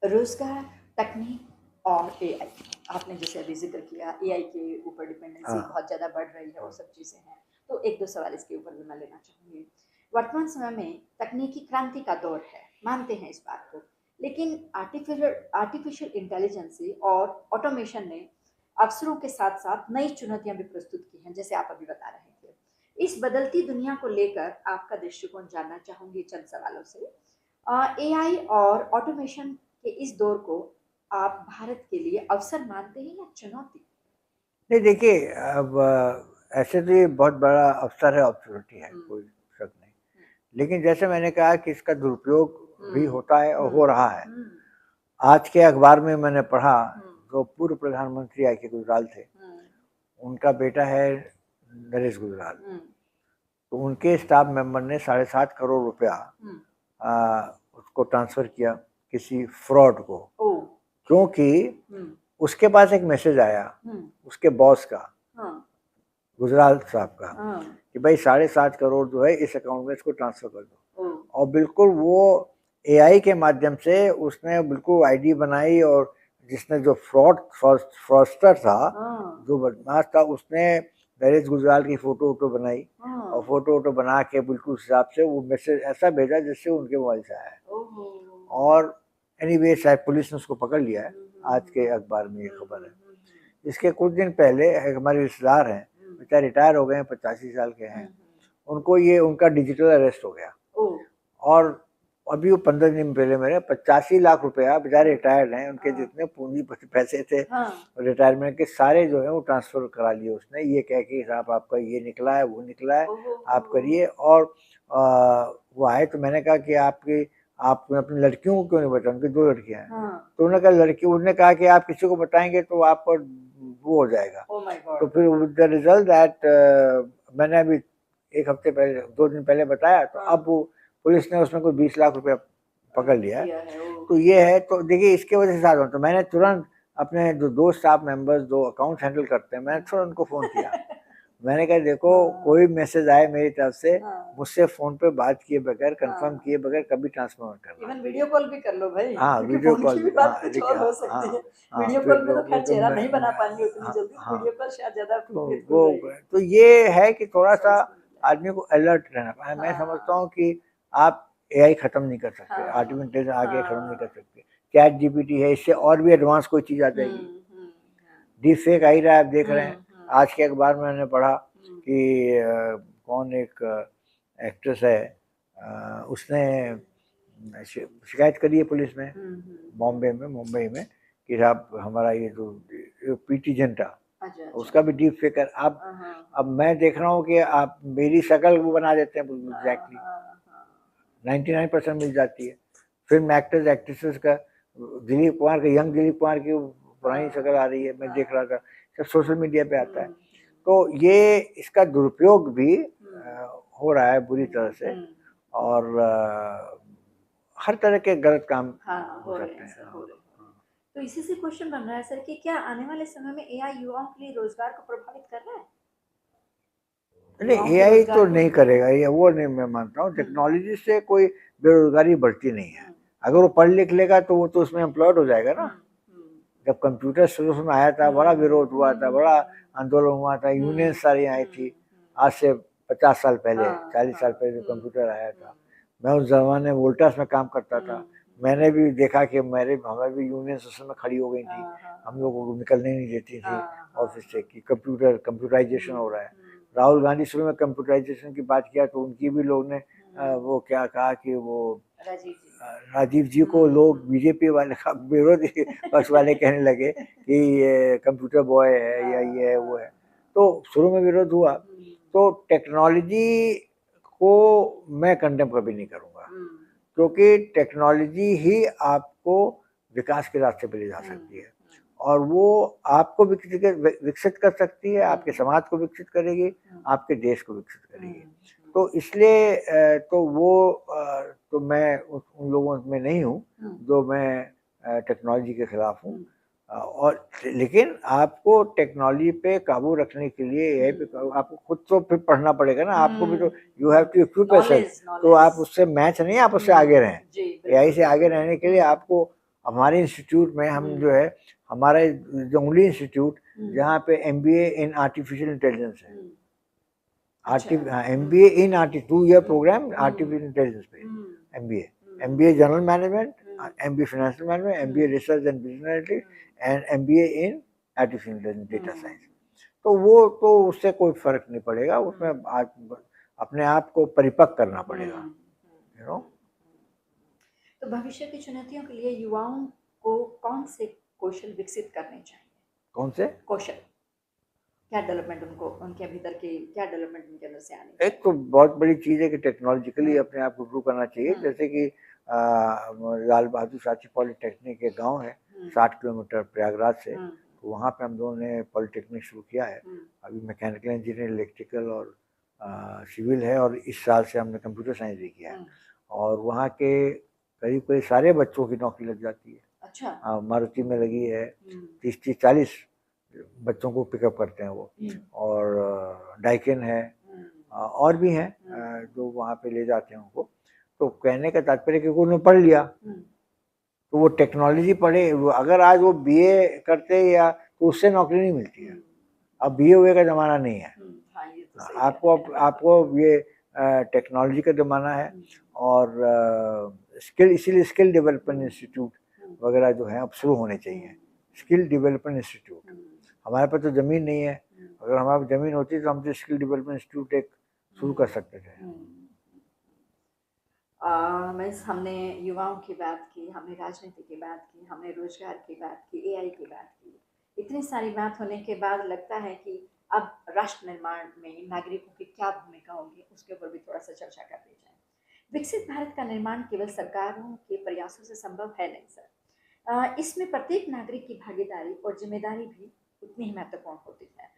रोजगार, तकनीक और एआई, आपने जैसे अभी जिक्र किया एआई के ऊपर डिपेंडेंसी हाँ बहुत ज़्यादा बढ़ रही है और सब चीज़ें हैं, तो एक दो सवाल इसके ऊपर भी मैं लेना चाहूँगी। वर्तमान समय में तकनीकी क्रांति का दौर है, मानते हैं इस बात को, लेकिन आर्टिफिशियल इंटेलिजेंस और ऑटोमेशन ने अवसरों के साथ साथ नई चुनौतियां भी प्रस्तुत की हैं, जैसे आप अभी बता रहे थे। इस बदलती दुनिया को लेकर आपका दृष्टिकोण जानना चाहूंगी चंद सवालों से। एआई और ऑटोमेशन के इस दौर को आप भारत के लिए अवसर मानते हैं या चुनौती? नहीं देखिए, अब ऐसे तो ये बहुत बड़ा अवसर है, अपॉर्चुनिटी है, हम्म, कोई शक नहीं। लेकिन जैसे मैंने कहा कि इसका दुरुपयोग भी हम्म, होता है और हो रहा है। हम्म, आज के अखबार में मैंने पढ़ा, हम्म, जो पूर्व प्रधानमंत्री आई के गुजराल थे, हम्म, उनका बेटा है नरेश गुजराल। हम्म, तो उनके स्टाफ मेंबर ने 7.5 करोड़ रुपया हम्म, उसको ट्रांसफ़र किया किसी फ्रॉड को, ओ, क्योंकि हम्म, उसके पास एक मैसेज आया हम्म, उसके बॉस का, हाँ, गुजराल साहब का, हाँ, कि भाई 7.5 करोड़ जो है इस अकाउंट में इसको ट्रांसफ़र कर दो। ओ, और बिल्कुल वो एआई के माध्यम से उसने बिल्कुल आईडी बनाई, और जिसने जो फ्रॉडस्टर था, हाँ, जो बदमाश था, उसने नरेश गुजराल की फ़ोटो वोटो बनाई, हाँ, और फ़ोटो वोटो बना के बिल्कुल उस हिसाब से वो मैसेज ऐसा भेजा जिससे उनके मोबाइल से आया। ओहो, और एनीवे शायद पुलिस ने उसको पकड़ लिया है। आज के हम्म, अखबार में ये खबर है। हम्म, इसके कुछ दिन पहले एक हमारे रिश्तेदार हैं, हम्म, बेचारे रिटायर हो गए हैं, 85 साल के हैं। हम्म, उनको ये उनका डिजिटल अरेस्ट हो गया, ओ, और अभी वो 15 दिन पहले मेरे 85 लाख रुपया, बेचारे रिटायर्ड हैं, उनके हाँ, जितने पूंजी पैसे थे हाँ, रिटायरमेंट के सारे जो है वो ट्रांसफर करा लिए उसने, ये कह के साहब आपका ये निकला है वो निकला है, ओहो, आप करिए। और वो आए तो मैंने कहा कि आप अपनी लड़कियों को क्यों नहीं बताया, उनकी 2 लड़कियां हैं। हाँ, तो उन्होंने कहा लड़की, उन्होंने कहा कि आप किसी को बताएंगे तो आपको वो हो जाएगा। ओ माय तो गॉड, फिर द रिजल्ट दैट, मैंने अभी 1 हफ्ते पहले 2 दिन पहले बताया, तो हाँ, अब वो पुलिस ने उसमें कोई 20 लाख रुपया पकड़ लिया है। दिया है, ओ, तो ये है, तो देखिए इसके वजह से साथ हो, तो मैंने तुरंत अपने जो 2 स्टाफ मेंबर्स, 2 अकाउंट हैंडल करते हैं, मैंने तुरंत उनको फ़ोन किया। मैंने कहा देखो, हाँ, कोई मैसेज आए मेरी तरफ से, हाँ, मुझसे फ़ोन पे बात किए बगैर, कंफर्म हाँ, किए बगैर कभी ट्रांसफर मत करना। इवन वीडियो कॉल भी कर लो भाई, हाँ, क्योंकि वीडियो फोन कॉल की भी भी, बात हाँ कुछ देखिए, और हो हाँ सकती है। हाँ हाँ, वीडियो फिर कॉल में तो खैर तो चेहरा नहीं बना पाएंगे उतनी हाँ जल्दी, हाँ, वीडियो कॉल शायद ज्यादा तो फेथफुल वो रहेगी। तो ये है कि थोड़ा सा समझती हूँ मैं। आदमी को अलर्ट रहना पड़ता। मैं समझता हाँ, हूँ कि आप एआई खत्म नहीं कर सकते, आर्टिफिशियल हाँ, इंटेलिजेंस आगे खत्म नहीं कर हाँ, सकते। चैट जीपीटी है, इससे और भी एडवांस कोई चीज़ आ जाएगी। हम्म, हम्म, डीप फेक आ ही रहा है, आप देख रहे हैं। हम्म, हम्म, आज के अखबार में मैंने पढ़ा हम्म, कि कौन एक एक्ट्रेस है, उसने शिकायत करी है पुलिस में, हम्म, बॉम्बे में, मुंबई में, कि साहब हमारा ये जो पीटी जंटा, अच्छा, अच्छा, उसका भी डीप फेक है। हाँ, हाँ, अब मैं देख रहा हूँ कि आप मेरी शक्ल वो बना देते हैं हाँ, एग्जैक्टली, हाँ, हाँ, 99% मिल जाती है। फिल्म एक्टर्स एक्ट्रेसेस का, दिलीप कुमार का, यंग दिलीप कुमार की पुरानी शक्ल आ रही है, मैं देख रहा था, सब सोशल मीडिया पे आता है। तो ये इसका दुरुपयोग भी हो रहा है बुरी तरह से, और हर तरह के गलत काम हाँ, हो हो रहे सकते हैं हैं। सर, हो हाँ, रहे हैं। हाँ। तो इसी से क्वेश्चन बन रहा है सर कि क्या आने वाले समय में एआई युवाओं के लिए रोजगार को प्रभावित कर रहा है? नहीं, युवाओं के एआई तो रोजगार को? नहीं करेगा, ये वो नहीं, मैं मानता हूँ हम्म, टेक्नोलॉजी से कोई बेरोजगारी बढ़ती नहीं है। हम्म, अगर वो पढ़ लिख लेगा तो वो तो उसमें एम्प्लॉयड हो जाएगा ना। हम्म, हम्म, जब कंप्यूटर शुरू में आया था, बड़ा विरोध हुआ था, बड़ा आंदोलन हुआ था, यूनियन सारी आई थी। आज से 50 साल पहले, हाँ, 40 साल हाँ, पहले जो कंप्यूटर आया था, मैं उस जमाने वोल्टास में काम करता था। मैंने भी देखा कि हमें भी यूनियन उस समय खड़ी हो गई थी, हाँ, हाँ, हम लोगों को निकलने नहीं देती थी हाँ, हाँ, ऑफिस से, कि कंप्यूटराइजेशन हो रहा है। हम्म, राहुल गांधी शुरू में कंप्यूटराइजेशन की बात किया तो उनकी भी लोग ने वो क्या कहा कि वो राजीव जी, राजीव जी को लोग बीजेपी वाले विरोधी पक्ष वाले कहने लगे कि ये कंप्यूटर बॉय है या ये है वो है। तो शुरू में विरोध हुआ। तो टेक्नोलॉजी को मैं कंडेम कभी नहीं करूँगा, क्योंकि टेक्नोलॉजी ही आपको विकास के रास्ते पे ले जा सकती है, और वो आपको विकसित कर सकती है, आपके समाज को विकसित करेगी, आपके देश को विकसित करेगी। तो इसलिए तो मैं उन लोगों में नहीं हूँ जो मैं टेक्नोलॉजी के खिलाफ हूँ। और लेकिन आपको टेक्नोलॉजी पे काबू रखने के लिए, एआई पे आपको खुद तो फिर पढ़ना पड़ेगा ना, आपको भी तो you have to equip yourself. Knowledge, तो नॉलेज, आप उससे मैच नहीं, आप उससे आगे रहें। जी, एआई बिल्कुल, से आगे बिल्कुल, रहने के लिए आपको हमारे इंस्टीट्यूट में हम जो है, हमारा द ओनली इंस्टीट्यूट जहाँ पे MBA इन आर्टिफिशियल इंटेलिजेंस है। MBA इन 2 ईयर प्रोग्राम आर्टिफिशियल इंटेलिजेंस पे, MBA general management, MBA financial management, MBA research and business analytics and MBA in artificial intelligence data science. तो वो तो उससे कोई फर्क नहीं पड़ेगा, उसमें अपने आप को परिपक्व करना पड़ेगा, यू नो। तो भविष्य की चुनौतियों के लिए युवाओं को कौन से कौशल विकसित करने चाहिए? कौन से कौशल, क्या डेवलपमेंट उनको, उनके भीतर के क्या डेवलपमेंट उनके अंदर से आनी एक चाहिए? तो बहुत बड़ी चीज़ है कि टेक्नोलॉजिकली अपने आप को इम्प्रूव करना चाहिए। जैसे कि लाल बहादुर शास्त्री पॉलिटेक्निक एक गांव है 60 किलोमीटर प्रयागराज से, तो वहाँ पे हम लोगों ने पॉलिटेक्निक शुरू किया है। अभी मैकेनिकल इंजीनियरिंग, इलेक्ट्रिकल और सिविल है, और इस साल से हमने कंप्यूटर साइंस भी किया है। और वहाँ के करीब करीब सारे बच्चों की नौकरी लग जाती है। अच्छा। मारुति में लगी है, 30-40 बच्चों को पिकअप करते हैं वो, और डाइकिन है, और भी हैं जो वहाँ पे ले जाते हैं उनको। तो कहने का तात्पर्य कि उन्होंने पढ़ लिया, तो वो टेक्नोलॉजी पढ़े, अगर आज वो BA करते या तो उससे नौकरी नहीं मिलती है। अब BA हुए का ज़माना नहीं है, आपको ये टेक्नोलॉजी का ज़माना है। और इसीलिए स्किल डेवलपमेंट इंस्टीट्यूट वगैरह जो है अब शुरू होने चाहिए। स्किल डेवलपमेंट इंस्टीट्यूट, हमारे पास तो ज़मीन नहीं है, अगर हमारे पास ज़मीन होती तो हम तो स्किल डेवलपमेंट इंस्टीट्यूट एक शुरू कर सकते थे। हमने युवाओं की बात की, हमने राजनीति की बात की, हमने रोजगार की बात की, AI की बात की। इतनी सारी बात होने के बाद लगता है कि अब राष्ट्र निर्माण में नागरिकों की क्या भूमिका होगी, उसके ऊपर भी थोड़ा सा चर्चा कर ली जाए। विकसित भारत का निर्माण केवल सरकारों के प्रयासों से संभव है नहीं सर, इसमें प्रत्येक नागरिक की भागीदारी और जिम्मेदारी भी उतनी ही महत्वपूर्ण होती है।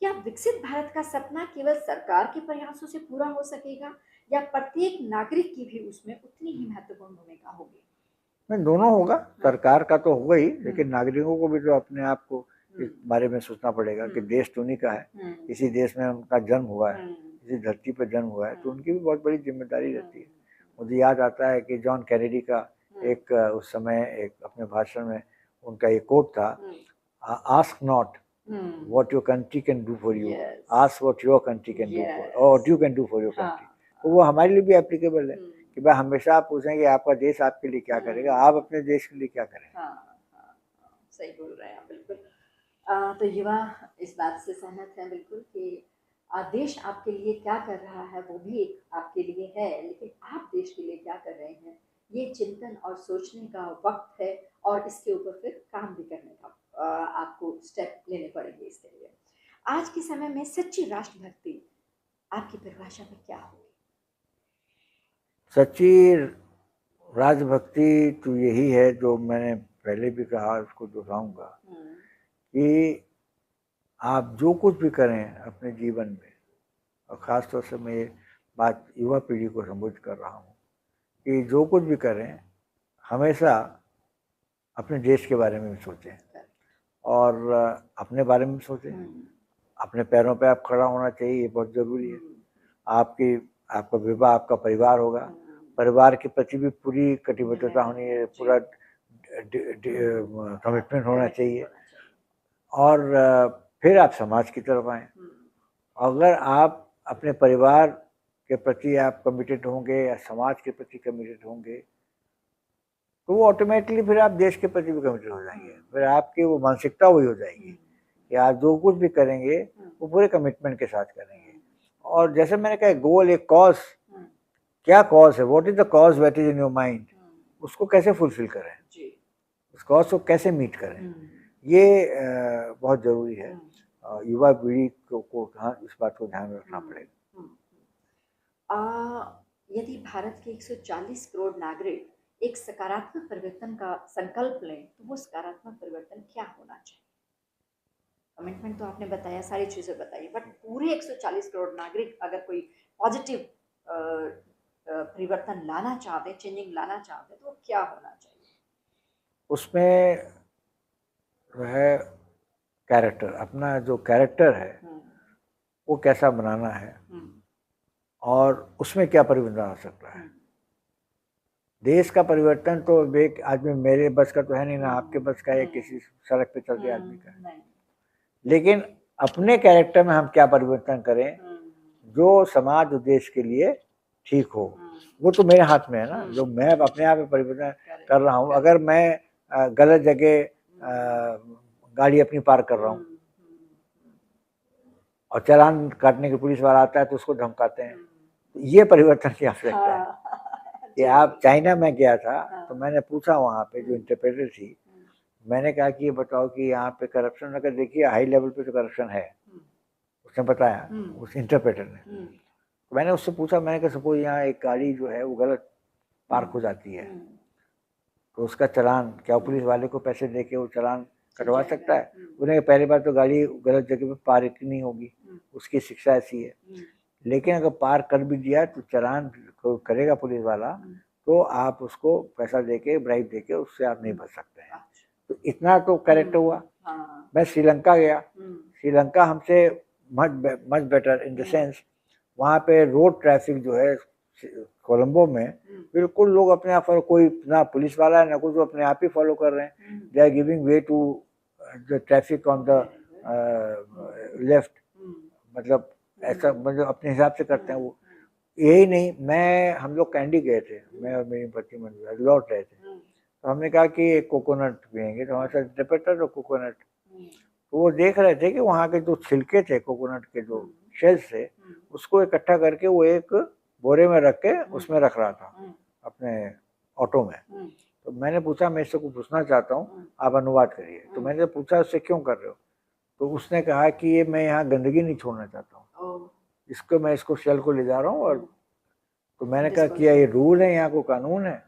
क्या विकसित भारत का सपना केवल सरकार के प्रयासों से पूरा हो सकेगा, या प्रत्येक नागरिक की भी उसमें उतनी ही महत्वपूर्ण भूमिका होगी? नहीं, दोनों होगा। सरकार का तो होगा ही, लेकिन नागरिकों को भी तो अपने आप को इस बारे में सोचना पड़ेगा कि देश तो उन्हीं का है, इसी देश में उनका जन्म हुआ है, इसी धरती पर जन्म हुआ है, तो उनकी भी बहुत बड़ी जिम्मेदारी रहती है। मुझे याद आता है कि जॉन कैनेडी का एक उस समय एक अपने भाषण में उनका एक कोट था, ask not what your country can do for you, ask what your country can do for, or what you can do for your country। तो वो हमारे लिए भी एप्लीकेबल है कि भाई हमेशा आप पूछें कि आपका देश आपके लिए क्या करेगा, आप अपने देश के लिए क्या करें। सही बोल रहे हैं आप, बिल्कुल। तो युवा इस बात से सहमत हैं बिल्कुल कि देश आपके लिए क्या कर रहा है वो भी एक आपके लिए है, लेकिन आप देश के लिए क्या कर रहे हैं ये चिंतन और सोचने का वक्त है, और इसके ऊपर फिर काम भी करने का आपको स्टेप लेने पड़ेंगे इसके लिए। आज के समय में सच्ची राष्ट्रभक्ति आपकी परिभाषा में क्या होगी? सच्ची राष्ट्रभक्ति तो यही है जो मैंने पहले भी कहा, उसको दोहराऊंगा कि आप जो कुछ भी करें अपने जीवन में, और ख़ास तौर से मैं ये बात युवा पीढ़ी को संबोधित कर रहा हूँ कि जो कुछ भी करें हमेशा अपने देश के बारे में भी सोचें, और अपने बारे में सोचें। अपने पैरों पे आप खड़ा होना चाहिए, ये बहुत ज़रूरी है। आपका विवाह आपका परिवार होगा, परिवार के प्रति भी पूरी कटिबद्धता होनी है, पूरा कमिटमेंट होना चाहिए, और फिर आप समाज की तरफ आएँ। अगर आप अपने परिवार के प्रति आप कमिटेड होंगे या समाज के प्रति कमिटेड होंगे, तो वो ऑटोमेटिकली फिर आप देश के प्रति भी कमिटेड हो जाएंगे। फिर आपकी वो मानसिकता वही हो जाएगी कि आप जो कुछ भी करेंगे वो पूरे कमिटमेंट के साथ करेंगे। और जैसे मैंने कहा, गोल एक कॉज, क्या कॉज है, what is the cause that is in your mind, उसको कैसे फुलफिल करें, उस कॉज को कैसे मीट करें, ये बहुत ज़रूरी है। युवा पीढ़ी को इस बात को ध्यान में रखना पड़ेगा। यदि भारत के 140 करोड़ नागरिक एक सकारात्मक परिवर्तन का संकल्प लें, तो वो सकारात्मक परिवर्तन क्या होना चाहिए? कमिटमेंट तो आपने बताया, सारी चीज़ें बताई, बट पूरे 140 करोड़ नागरिक अगर कोई पॉजिटिव परिवर्तन लाना चाहते, चेंजिंग लाना चाहते, तो क्या होना चाहिए? उसमें वह कैरेक्टर, अपना जो कैरेक्टर है वो कैसा बनाना है, और उसमें क्या परिवर्तन आ सकता है। देश का परिवर्तन तो एक आदमी, मेरे बस का तो है नहीं, ना आपके बस का है, किसी सड़क पे चलते आदमी का है। लेकिन अपने कैरेक्टर में हम क्या परिवर्तन करें जो समाज और देश के लिए ठीक हो, वो तो मेरे हाथ में है ना। जो मैं अपने आप में परिवर्तन कर रहा हूँ, अगर मैं गलत जगह गाड़ी अपनी पार्क कर रहा हूँ और चालान काटने के पुलिस वाला आता है तो उसको धमकाते हैं, ये परिवर्तन की आवश्यकता है। कि आप, चाइना में गया था तो मैंने पूछा वहाँ पे जो इंटरप्रेटर थी, मैंने कहा कि ये बताओ कि यहाँ पे करप्शन, अगर देखिए हाई लेवल पे तो करप्शन है, उसने बताया, उस इंटरप्रेटर ने। तो मैंने उससे पूछा, मैंने कहा सपोज यहाँ एक गाड़ी जो है वो गलत पार्क हो जाती है तो उसका चालान क्या पुलिस वाले को पैसे दे के वो चालान कटवा सकता है? उन्हें पहली बार तो गाड़ी गलत जगह पे पार्क नहीं होगी, उसकी शिक्षा ऐसी है। लेकिन अगर पार्क कर भी दिया तो चालान करेगा पुलिस वाला, तो आप उसको पैसा देके, ब्राइब देके उससे आप नहीं बच सकते हैं। तो इतना तो कैरेक्टर हुआ। मैं श्रीलंका गया, श्रीलंका हमसे much better in the sense, वहाँ पे रोड ट्रैफिक जो है कोलंबो में बिल्कुल लोग अपने आप, कोई ना पुलिस वाला है ना कुछ, वो अपने आप ही फॉलो कर रहे हैं। They are giving way to the traffic on the left, मतलब ऐसा, मतलब अपने हिसाब से करते हैं वो। यही नहीं, हम लोग कैंडी गए थे, मैं और मेरी पत्नी मंजू लौट रहे थे, तो हमने कहा कि एक कोकोनट पियेंगे, तो हमारे साथ इंटरप्रेटर और कोकोनट, तो वो देख रहे थे कि वहाँ के जो छिलके थे कोकोनट के, जो शेल्स थे, उसको इकट्ठा करके वो एक बोरे में रख के उसमें रख रहा था अपने ऑटो में। तो मैंने पूछा, मैं इससे कुछ पूछना चाहता हूँ, आप अनुवाद करिए। तो मैंने पूछा उससे क्यों कर रहे हो, तो उसने कहा कि ये मैं यहाँ गंदगी नहीं छोड़ना चाहता हूँ, इसको मैं इसको शेल को ले जा रहा हूँ। और तो मैंने कहा कि ये रूल है, यहाँ को कानून है?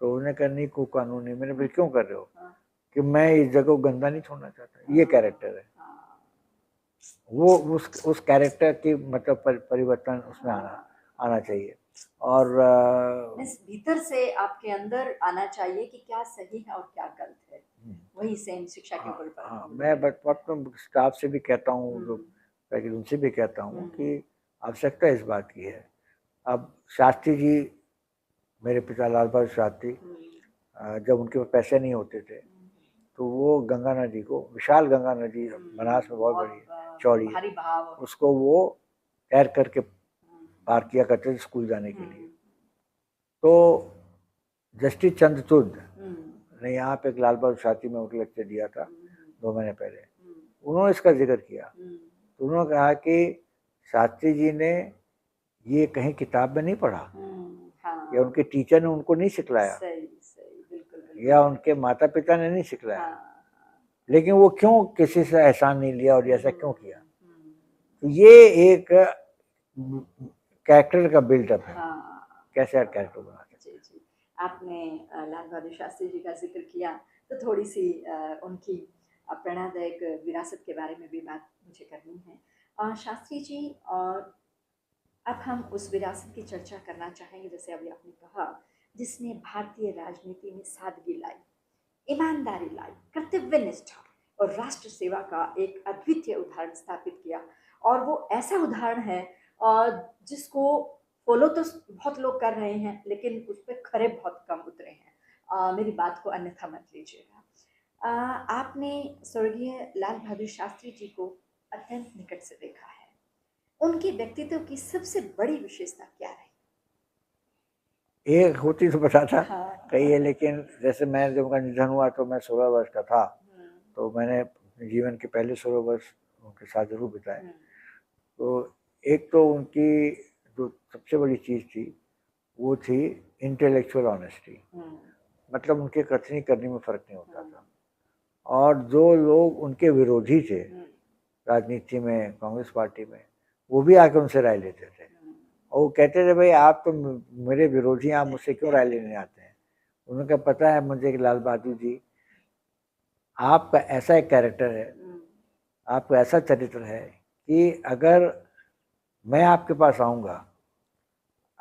तो उन्होंने कहा नहीं, कोई कानून नहीं। मैंने फिर क्यों कर रहे हो? कि मैं इस जगह को गंदा नहीं छोड़ना चाहता। ये कैरेक्टर है वो, उस कैरेक्टर की मतलब परिवर्तन उसमें आना चाहिए। और भीतर से आपके अंदर आना चाहिए कि क्या सही है और क्या गलत है, वही सेम शिक्षा के ऊपर। हाँ, मैं स्टाफ से भी कहता हूँ, जो उनसे भी कहता हूँ कि आवश्यकता इस बात की है। अब शास्त्री जी, मेरे पिता लाल बहादुर शास्त्री, जब उनके पास पैसे नहीं होते थे तो वो गंगा नदी को, विशाल गंगा नदी बनारस में बहुत बड़ी चौड़ी है, उसको वो तैर करके पार किया करते थे स्कूल जाने के लिए। तो जस्टिस चंद्रचूड ने यहाँ पे एक लाल बहादुर शास्त्री में उनके लेक्चर दिया था 2 महीने पहले, उन्होंने इसका जिक्र किया। तो उन्होंने कहा कि शास्त्री जी ने ये कहीं किताब में नहीं पढ़ा, या उनके टीचर ने उनको नहीं सिखलाया, या उनके माता पिता ने नहीं सिखलाया, लेकिन वो क्यों किसी से एहसान नहीं लिया और ऐसा क्यों किया? तो ये एक कैरेक्टर का बिल्डअप है, कैसे कैरेक्टर बना। आपने लाल बहादुर शास्त्री जी का जिक्र किया तो थोड़ी सी उनकी प्रेरणादायक विरासत के बारे में भी बात मुझे करनी है। शास्त्री जी, और अब हम उस विरासत की चर्चा करना चाहेंगे, जैसे अभी आपने कहा, जिसने भारतीय राजनीति में सादगी लाई, ईमानदारी लाई, कर्तव्य निष्ठा और राष्ट्र सेवा का एक अद्वितीय उदाहरण स्थापित किया। और वो ऐसा उदाहरण है जिसको फॉलो तो बहुत लोग कर रहे हैं, लेकिन उस पर खरे बहुत कम उतरे हैं। मेरी बात को अन्यथा मत लीजिएगा। आपने स्वर्गीय लाल बहादुर शास्त्री जी को अत्यंत निकट से देखा है, उनके व्यक्तित्व की सबसे बड़ी विशेषता क्या रही? एक होती तो बताता, कही है, लेकिन जैसे मैं, जब उनका निधन हुआ तो मैं 16 वर्ष का था, तो मैंने जीवन के पहले 16 वर्ष उनके साथ जरूर बिताए। तो एक तो उनकी जो सबसे बड़ी चीज़ थी वो थी इंटेलेक्चुअल ऑनेस्टी, मतलब उनके कथनी करने में फ़र्क नहीं होता था। और जो लोग उनके विरोधी थे राजनीति में, कांग्रेस पार्टी में, वो भी आके उनसे राय लेते थे और वो कहते थे, भाई आप तो मेरे विरोधी, आप मुझसे क्यों राय लेने आते हैं? उन्होंने पता है मुझे कि लाल बहादुर जी, आपका ऐसा एक कैरेक्टर है, आपका ऐसा चरित्र है कि अगर मैं आपके पास आऊँगा,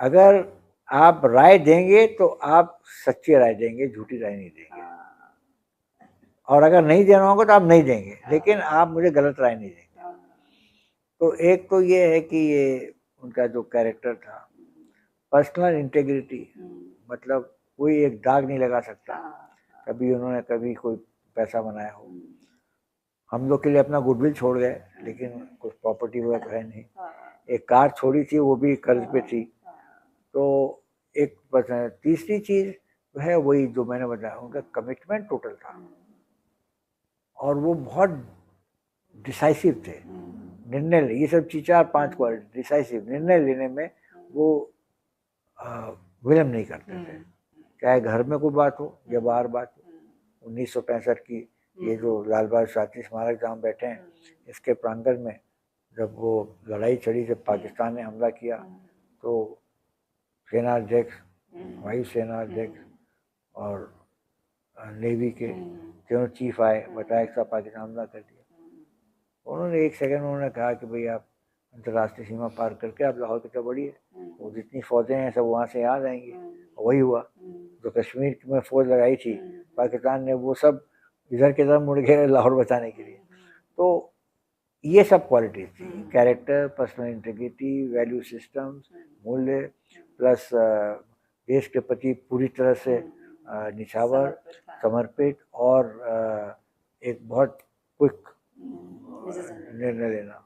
अगर आप राय देंगे तो आप सच्ची राय देंगे, झूठी राय नहीं देंगे, और अगर नहीं देना होगा तो आप नहीं देंगे, लेकिन आप मुझे गलत राय नहीं देंगे। तो एक तो ये है कि ये उनका जो कैरेक्टर था, पर्सनल इंटेग्रिटी, मतलब कोई एक दाग नहीं लगा सकता हाँ, कभी उन्होंने कभी कोई पैसा बनाया हो। हम लोग के लिए अपना गुडविल छोड़ गए, लेकिन कुछ प्रॉपर्टी वगैरह तो है नहीं। हाँ, एक कार छोड़ी थी, वो भी कर्ज पे थी। हाँ, तो एक तीसरी चीज जो है वही जो मैंने बताया, उनका कमिटमेंट टोटल था और वो बहुत डिसाइसिव थे। निर्णय, ये सब चीज 4-5 क्वालिटी, डिसाइसिव निर्णय लेने में वो विलम्ब नहीं करते थे, चाहे घर में कोई बात हो या बाहर बात हो। 1965 की ये जो लाल बहादुर शास्त्री स्मारक जहाँ बैठे हैं, इसके प्रांगण में जब वो लड़ाई चढ़ी, जब पाकिस्तान ने हमला किया, तो सेना अध्यक्ष, वायु सेना अध्यक्ष और नेवी के तीनों चीफ आए, बताया कि सब पाकिस्तान हमला कर दिया। उन्होंने एक सेकंड उन्होंने कहा कि भाई आप अंतर्राष्ट्रीय सीमा पार करके आप लाहौर की तरफ बढ़िए, वो जितनी फौजें हैं सब वहाँ से आ जाएंगी। वही हुआ, जो कश्मीर में फौज लगाई थी पाकिस्तान ने, वो सब इधर की तरफ मुड़ गए लाहौर बचाने के लिए। तो ये सब क्वालिटीज थी, character, personal integrity, value systems, मूल्य, प्लस देश के प्रति पूरी तरह से निछावर, समर्पित और एक बहुत क्विक निर्णय लेना।